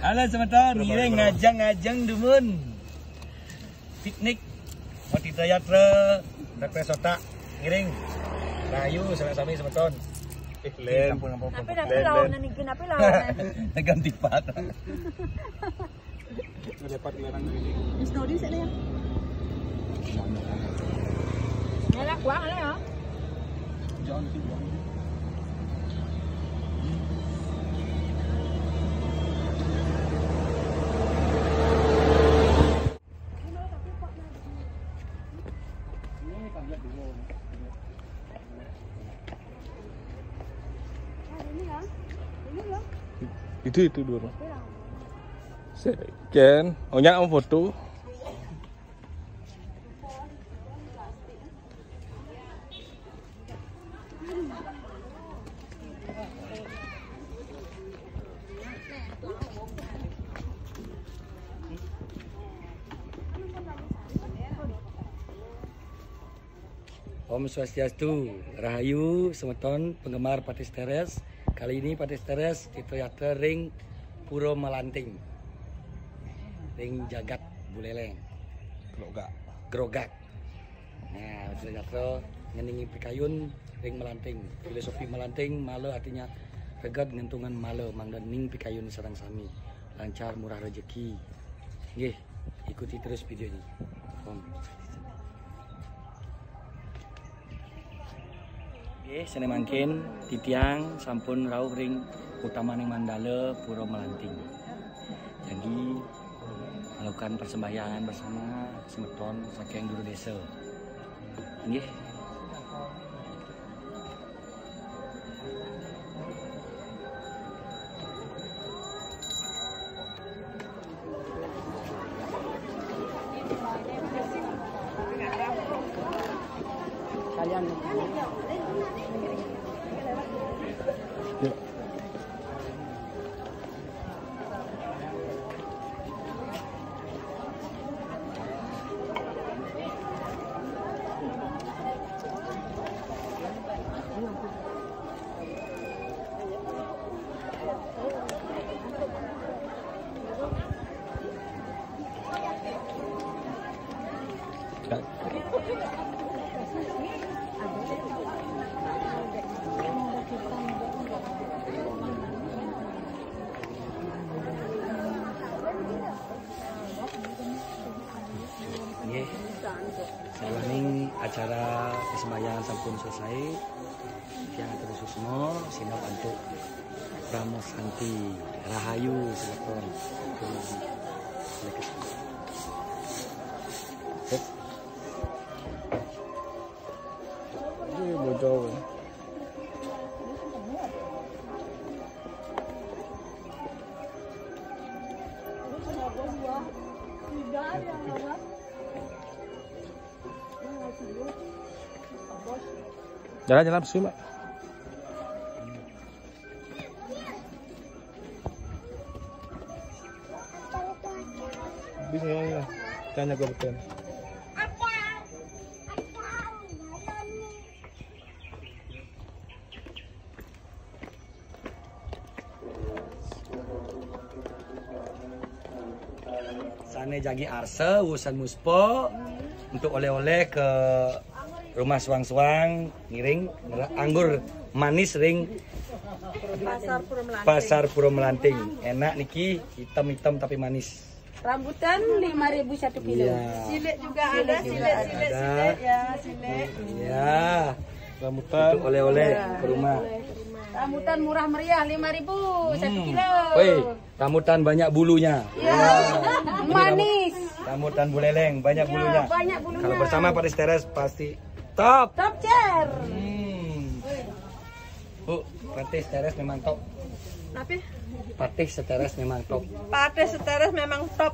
Halo semeton, ngiring ngajang-ngajang dumun. Piknik Mati Dayatra Represota ngiring. Rahayu sami semeton. Len. Tapi lawan kenapa lawan? Ganti pat. Dapat larang ini. Story sana ya. Nela kuang lah ya. Jangan dibuang. Itu dulu. Ken, onyak mau foto. Om Swastiastu, Rahayu, semeton penggemar Patis Teres. Kali ini Patis Teres di Teater Ring Puro Melanting, Ring Jagat Buleleng, Grogak. Nah, teater ngeningi pikayun Ring Melanting, filosofi Melanting, male artinya pegat ngentungan male, mangdaning pikayun sarang sami, lancar murah rezeki. Nggih, ikuti terus video ini. Om. Oke, sene mangkin titiang sampun rauh ring utamaning Mandala Puro Melanting. Jadi melakukan persembahyangan bersama semeton saking guru desa. Nggih. Kalian Yuk. Selain acara persembahyangan sampun selesai, yang terus susno sinau untuk Pramo Santi Rahayu semeton. Ini bocor. Jalan-jalan sih, Mak. Bisa ya, tanya gue betul. Sane jagi arse, urusan muspo untuk oleh-oleh ke rumah suang-suang ngiring anggur manis ring Pasar Puro Melanting. Enak niki, hitam-hitam tapi manis. Rambutan 5.000 1 kilo. Iya. Silet juga ada, silet ya, silet. Iya. Rambutan Untuk oleh-oleh ke rumah. Rambutan murah meriah 5.000 1 kilo. Woi, rambutan banyak bulunya. Ya, manis. Rambutan buleleng banyak bulunya. Banyak bulunya. Kalau bersama Patis Teres pasti top. Top chair. Bu, Patis Teres memang top. Tapi Patis Teres memang top. Patis Teres memang top.